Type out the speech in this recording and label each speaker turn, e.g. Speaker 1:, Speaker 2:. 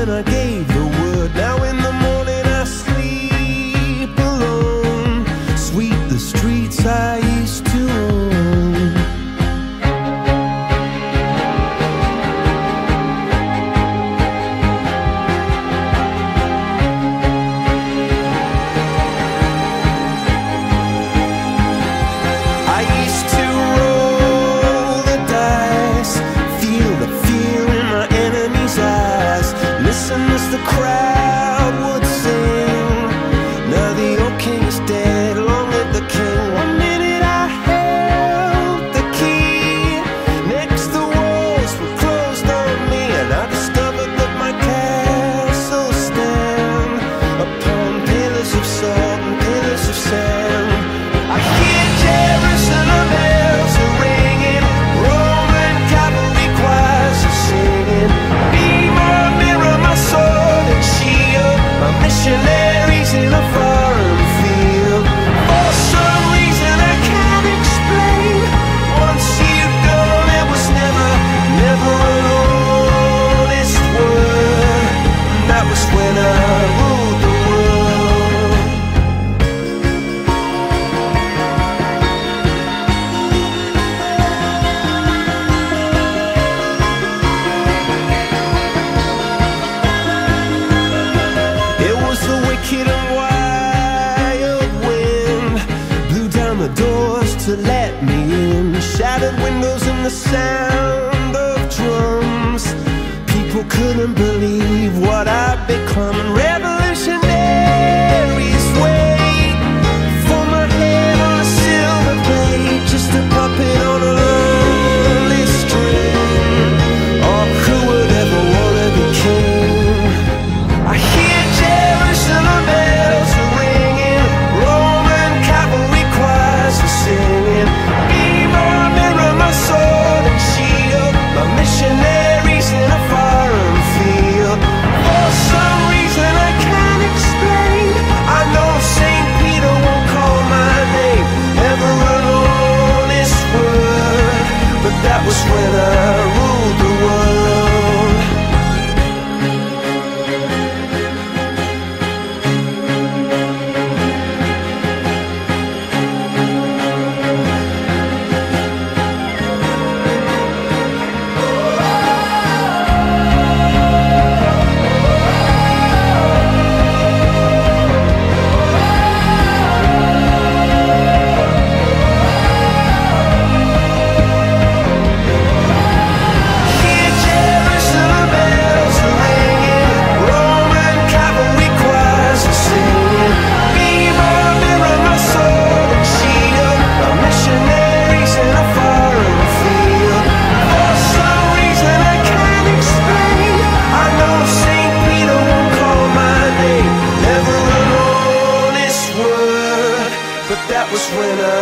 Speaker 1: when I gave the word. Now in the morning I sleep alone. Sweep the streets I used to own. I used to roll the dice, feel the fear in my enemy's eyes, listen as the crowd would sing. Now the old king is dead, long live the king. One minute I held the key, next the walls were closed on me, and I discovered that my castle stand upon pillars of salt and pillars of sand. I hear Jerusalem bells are ringing, Roman cavalry choirs are singing. Be my mirror, my sword and shield, my missionaries in a foreign field. For some reason I can't explain, once you've gone it was never, never an honest word. And that was when I ruled the world. It was the wicked and wild wind, blew down the doors to let me in, shattered windows and the sound of drums. People couldn't believe what I'd become, and revolutionaries wait for my head on a silver plate, just a puppet on a lonely string. Oh, who would ever wanna be king? I hear Jerusalem bells are ringing, Roman cavalry choirs are singing. Be my mirror, my sword and shield, my missionaries in a foreign field. For some reason I can't explain, I know St. Peter won't call my name, never an honest word. But that was when I ruled the world. Hear Jerusalem bells are ringing, Roman cavalry choirs are singing. Be my mirror, my sword and shield, my missionaries in a foreign field. For some reason I can't explain, I know St. Peter won't call my name, never an honest word. But that was when I